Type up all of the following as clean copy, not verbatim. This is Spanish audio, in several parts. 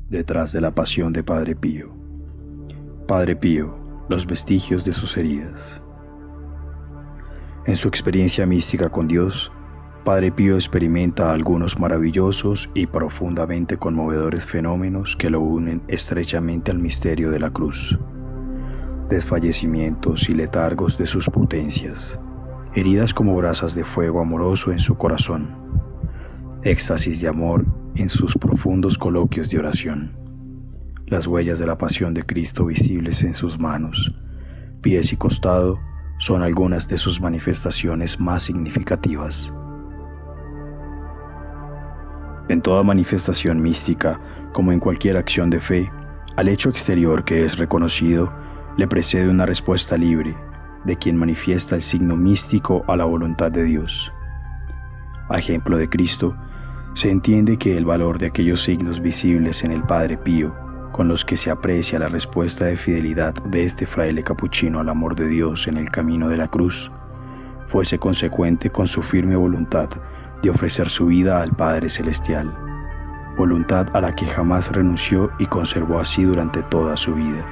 Detrás de la pasión de Padre Pío. Padre Pío, los vestigios de sus heridas. En su experiencia mística con Dios, Padre Pío experimenta algunos maravillosos y profundamente conmovedores fenómenos que lo unen estrechamente al misterio de la cruz. Desfallecimientos y letargos de sus potencias, heridas como brasas de fuego amoroso en su corazón, éxtasis de amor en sus profundos coloquios de oración, las huellas de la pasión de Cristo visibles en sus manos, pies y costado son algunas de sus manifestaciones más significativas. En toda manifestación mística, como en cualquier acción de fe, al hecho exterior que es reconocido, le precede una respuesta libre, de quien manifiesta el signo místico a la voluntad de Dios. A ejemplo de Cristo, se entiende que el valor de aquellos signos visibles en el Padre Pío, con los que se aprecia la respuesta de fidelidad de este fraile capuchino al amor de Dios en el camino de la cruz, fuese consecuente con su firme voluntad de ofrecer su vida al Padre Celestial, voluntad a la que jamás renunció y conservó así durante toda su vida.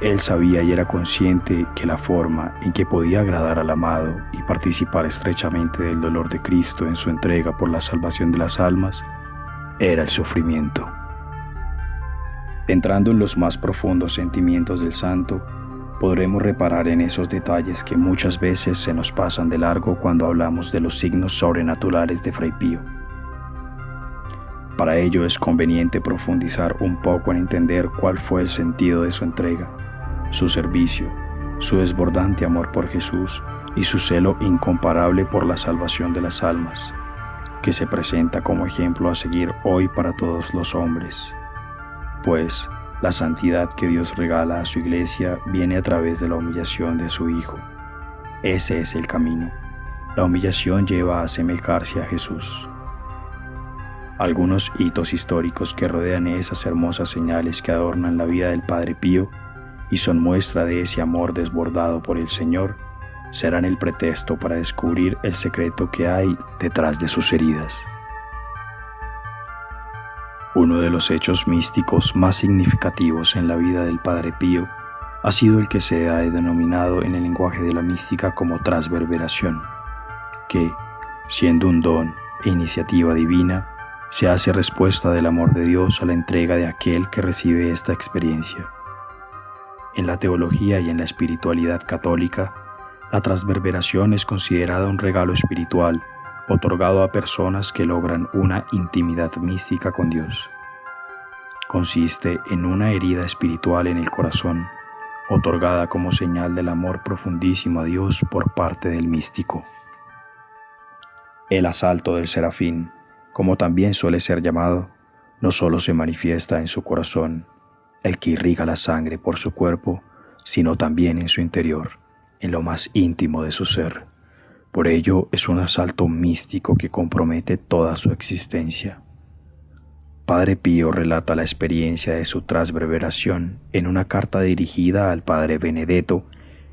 Él sabía y era consciente que la forma en que podía agradar al amado y participar estrechamente del dolor de Cristo en su entrega por la salvación de las almas era el sufrimiento. Entrando en los más profundos sentimientos del santo, podremos reparar en esos detalles que muchas veces se nos pasan de largo cuando hablamos de los signos sobrenaturales de Fray Pío. Para ello es conveniente profundizar un poco en entender cuál fue el sentido de su entrega, su servicio, su desbordante amor por Jesús y su celo incomparable por la salvación de las almas, que se presenta como ejemplo a seguir hoy para todos los hombres. Pues la santidad que Dios regala a su iglesia viene a través de la humillación de su Hijo. Ese es el camino. La humillación lleva a asemejarse a Jesús. Algunos hitos históricos que rodean esas hermosas señales que adornan la vida del Padre Pío y son muestra de ese amor desbordado por el Señor, serán el pretexto para descubrir el secreto que hay detrás de sus heridas. Uno de los hechos místicos más significativos en la vida del Padre Pío ha sido el que se ha denominado en el lenguaje de la mística como transverberación, que, siendo un don e iniciativa divina, se hace respuesta del amor de Dios a la entrega de aquel que recibe esta experiencia. En la teología y en la espiritualidad católica, la transverberación es considerada un regalo espiritual otorgado a personas que logran una intimidad mística con Dios. Consiste en una herida espiritual en el corazón, otorgada como señal del amor profundísimo a Dios por parte del místico. El asalto del serafín, como también suele ser llamado, no solo se manifiesta en su corazón, el que irriga la sangre por su cuerpo, sino también en su interior, en lo más íntimo de su ser. Por ello es un asalto místico que compromete toda su existencia. Padre Pío relata la experiencia de su transverberación en una carta dirigida al Padre Benedetto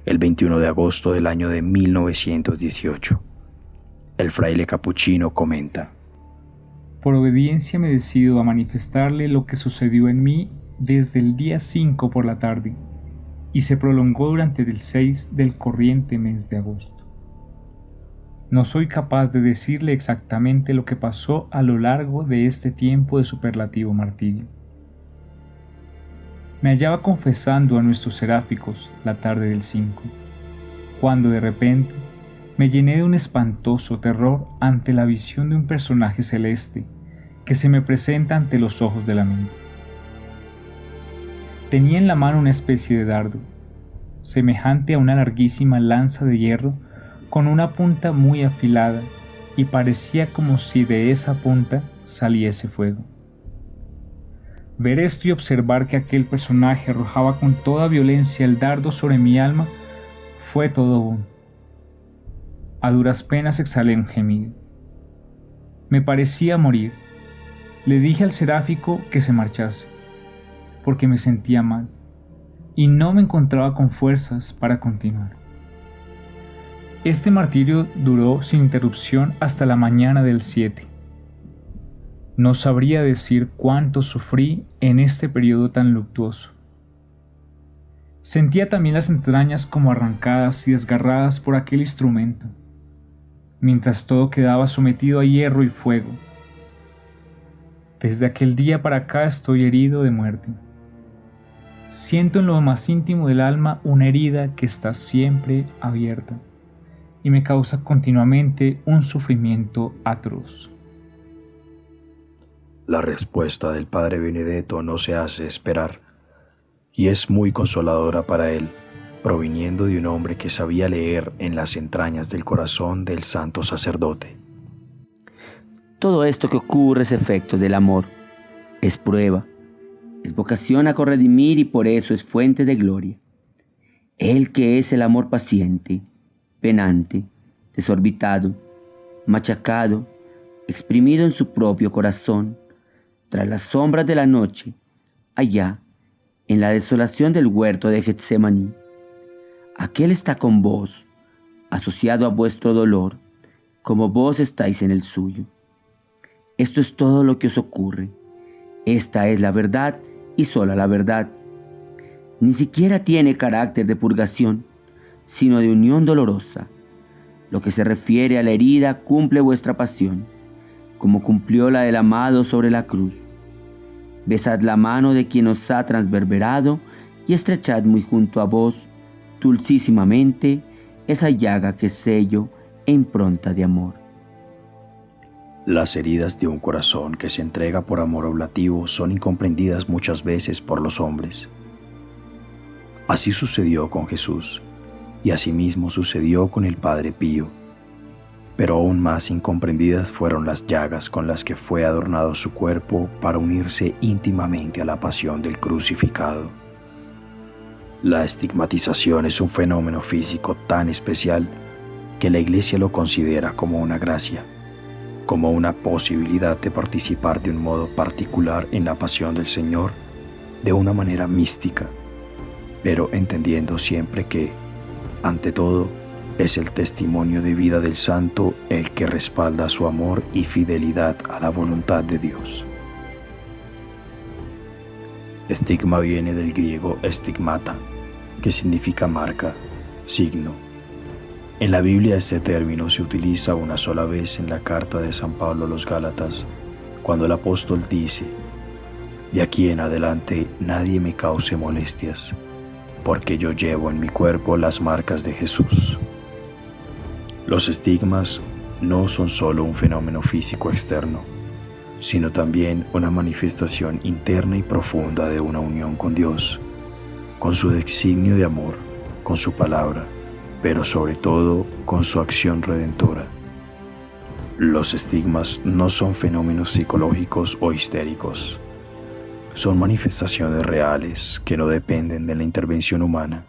el 21 de agosto del año de 1918. El fraile capuchino comenta: Por obediencia me decido a manifestarle lo que sucedió en mí desde el día 5 por la tarde y se prolongó durante el 6 del corriente mes de agosto. No soy capaz de decirle exactamente lo que pasó a lo largo de este tiempo de superlativo martirio. Me hallaba confesando a nuestros seráficos la tarde del 5, cuando de repente me llené de un espantoso terror ante la visión de un personaje celeste que se me presenta ante los ojos de la mente. Tenía en la mano una especie de dardo, semejante a una larguísima lanza de hierro con una punta muy afilada, y parecía como si de esa punta saliese fuego. Ver esto y observar que aquel personaje arrojaba con toda violencia el dardo sobre mi alma fue todo uno. A duras penas exhalé un gemido. Me parecía morir. Le dije al seráfico que se marchase, porque me sentía mal, y no me encontraba con fuerzas para continuar. Este martirio duró sin interrupción hasta la mañana del 7. No sabría decir cuánto sufrí en este periodo tan luctuoso. Sentía también las entrañas como arrancadas y desgarradas por aquel instrumento, mientras todo quedaba sometido a hierro y fuego. Desde aquel día para acá estoy herido de muerte. Siento en lo más íntimo del alma una herida que está siempre abierta y me causa continuamente un sufrimiento atroz. La respuesta del padre Benedetto no se hace esperar y es muy consoladora para él, proviniendo de un hombre que sabía leer en las entrañas del corazón del santo sacerdote. Todo esto que ocurre es efecto del amor, es prueba, es vocación a corredimir y por eso es fuente de gloria. Él que es el amor paciente, penante, desorbitado, machacado, exprimido en su propio corazón, tras las sombras de la noche, allá, en la desolación del huerto de Getsemaní. Aquel está con vos, asociado a vuestro dolor, como vos estáis en el suyo. Esto es todo lo que os ocurre. Esta es la verdad y sola la verdad. Ni siquiera tiene carácter de purgación, sino de unión dolorosa. Lo que se refiere a la herida cumple vuestra pasión, como cumplió la del amado sobre la cruz. Besad la mano de quien os ha transverberado y estrechad muy junto a vos, dulcísimamente, esa llaga que es sello e impronta de amor. Las heridas de un corazón que se entrega por amor oblativo son incomprendidas muchas veces por los hombres. Así sucedió con Jesús, y asimismo sucedió con el Padre Pío. Pero aún más incomprendidas fueron las llagas con las que fue adornado su cuerpo para unirse íntimamente a la pasión del crucificado. La estigmatización es un fenómeno físico tan especial que la Iglesia lo considera como una gracia, como una posibilidad de participar de un modo particular en la pasión del Señor de una manera mística, pero entendiendo siempre que, ante todo, es el testimonio de vida del santo el que respalda su amor y fidelidad a la voluntad de Dios. Estigma viene del griego stigmata, que significa marca, signo. En la Biblia este término se utiliza una sola vez en la carta de San Pablo a los Gálatas, cuando el apóstol dice: «De aquí en adelante nadie me cause molestias, porque yo llevo en mi cuerpo las marcas de Jesús». Los estigmas no son solo un fenómeno físico externo, sino también una manifestación interna y profunda de una unión con Dios, con su designio de amor, con su palabra, pero sobre todo con su acción redentora. Los estigmas no son fenómenos psicológicos o histéricos, son manifestaciones reales que no dependen de la intervención humana.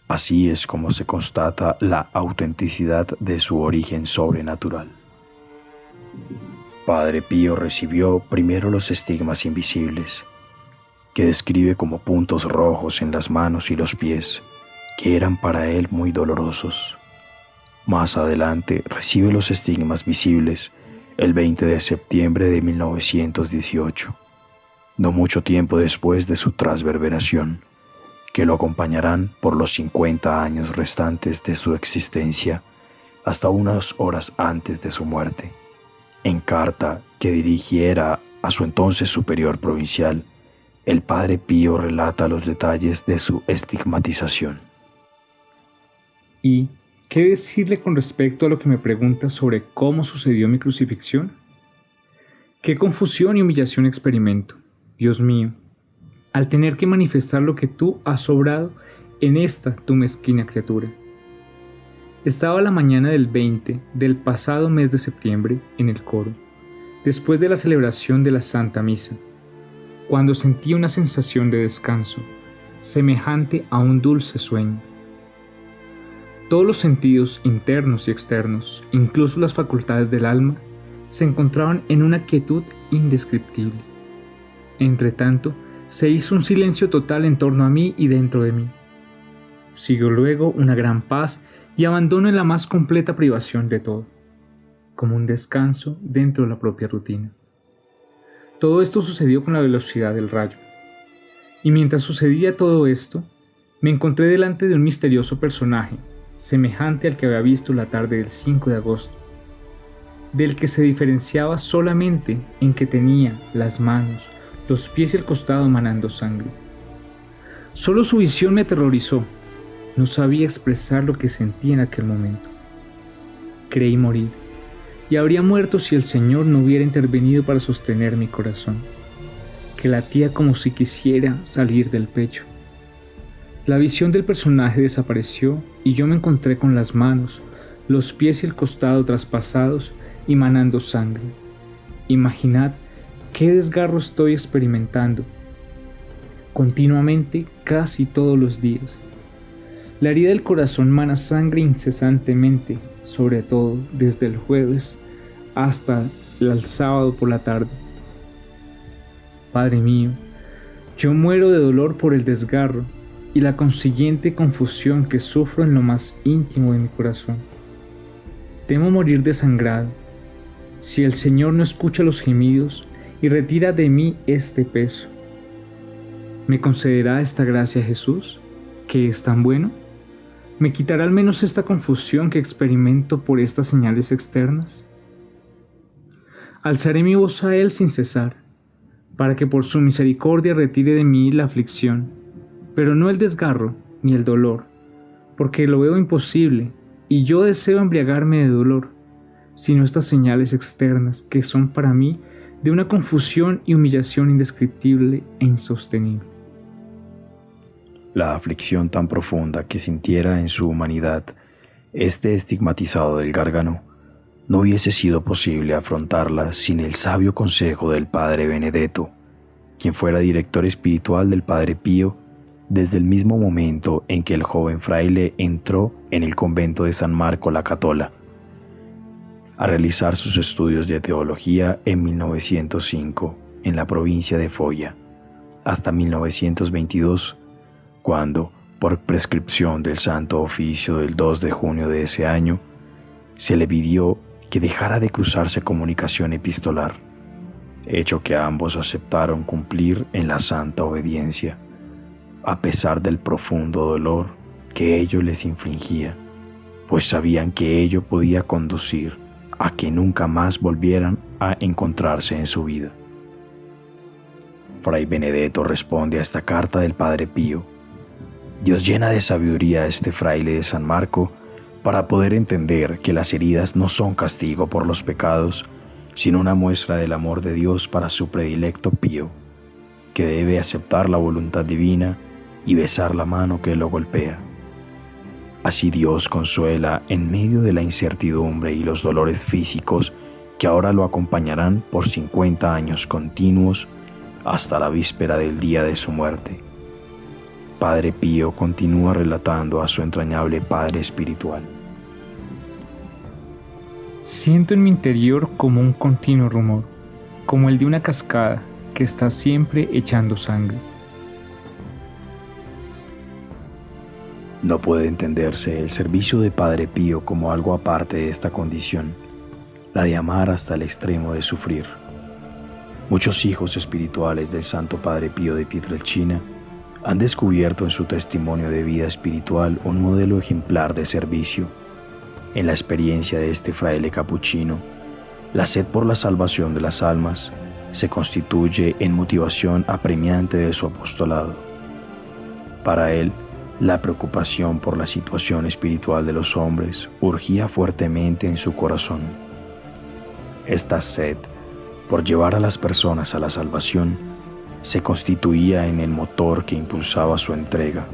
Así es como se constata la autenticidad de su origen sobrenatural. Padre Pío recibió primero los estigmas invisibles, que describe como puntos rojos en las manos y los pies, que eran para él muy dolorosos. Más adelante recibe los estigmas visibles el 20 de septiembre de 1918, no mucho tiempo después de su transverberación, que lo acompañarán por los 50 años restantes de su existencia, hasta unas horas antes de su muerte. En carta que dirigiera a su entonces superior provincial, el Padre Pío relata los detalles de su estigmatización. ¿Y qué decirle con respecto a lo que me pregunta sobre cómo sucedió mi crucifixión? ¿Qué confusión y humillación experimento, Dios mío, al tener que manifestar lo que tú has obrado en esta tu mezquina criatura? Estaba la mañana del 20 del pasado mes de septiembre en el coro, después de la celebración de la Santa Misa, cuando sentí una sensación de descanso, semejante a un dulce sueño. Todos los sentidos internos y externos, incluso las facultades del alma, se encontraban en una quietud indescriptible. Entretanto, se hizo un silencio total en torno a mí y dentro de mí. Siguió luego una gran paz y abandono en la más completa privación de todo, como un descanso dentro de la propia rutina. Todo esto sucedió con la velocidad del rayo. Y mientras sucedía todo esto, me encontré delante de un misterioso personaje, semejante al que había visto la tarde del 5 de agosto, del que se diferenciaba solamente en que tenía las manos, los pies y el costado manando sangre. Solo su visión me aterrorizó. No sabía expresar lo que sentía en aquel momento. Creí morir, y habría muerto si el Señor no hubiera intervenido para sostener mi corazón, que latía como si quisiera salir del pecho. La visión del personaje desapareció y yo me encontré con las manos, los pies y el costado traspasados y manando sangre. Imaginad qué desgarro estoy experimentando continuamente casi todos los días. La herida del corazón mana sangre incesantemente, sobre todo desde el jueves hasta el sábado por la tarde. Padre mío, yo muero de dolor por el desgarro y la consiguiente confusión que sufro en lo más íntimo de mi corazón. Temo morir desangrado. Si el Señor no escucha los gemidos y retira de mí este peso, ¿me concederá esta gracia Jesús, que es tan bueno? ¿Me quitará al menos esta confusión que experimento por estas señales externas? Alzaré mi voz a Él sin cesar, para que por su misericordia retire de mí la aflicción, pero no el desgarro ni el dolor, porque lo veo imposible y yo deseo embriagarme de dolor, sino estas señales externas que son para mí de una confusión y humillación indescriptible e insostenible. La aflicción tan profunda que sintiera en su humanidad este estigmatizado del Gárgano no hubiese sido posible afrontarla sin el sabio consejo del Padre Benedetto, quien fuera director espiritual del Padre Pío desde el mismo momento en que el joven fraile entró en el convento de San Marco la Catola a realizar sus estudios de teología en 1905 en la provincia de Foggia, hasta 1922, cuando, por prescripción del Santo Oficio del 2 de junio de ese año, se le pidió que dejara de cruzarse comunicación epistolar, hecho que ambos aceptaron cumplir en la santa obediencia, a pesar del profundo dolor que ello les infligía, pues sabían que ello podía conducir a que nunca más volvieran a encontrarse en su vida. Fray Benedetto responde a esta carta del Padre Pío: Dios llena de sabiduría a este fraile de San Marco para poder entender que las heridas no son castigo por los pecados, sino una muestra del amor de Dios para su predilecto Pío, que debe aceptar la voluntad divina y besar la mano que lo golpea. Así Dios consuela en medio de la incertidumbre y los dolores físicos que ahora lo acompañarán por 50 años continuos hasta la víspera del día de su muerte. Padre Pío continúa relatando a su entrañable Padre espiritual. Siento en mi interior como un continuo rumor, como el de una cascada que está siempre echando sangre. No puede entenderse el servicio de Padre Pío como algo aparte de esta condición, la de amar hasta el extremo de sufrir. Muchos hijos espirituales del Santo Padre Pío de Pietrelcina han descubierto en su testimonio de vida espiritual un modelo ejemplar de servicio. En la experiencia de este fraile capuchino, la sed por la salvación de las almas se constituye en motivación apremiante de su apostolado. Para él, la preocupación por la situación espiritual de los hombres urgía fuertemente en su corazón. Esta sed por llevar a las personas a la salvación se constituía en el motor que impulsaba su entrega.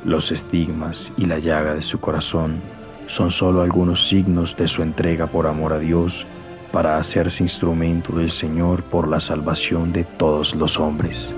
Los estigmas y la llaga de su corazón son solo algunos signos de su entrega por amor a Dios para hacerse instrumento del Señor por la salvación de todos los hombres.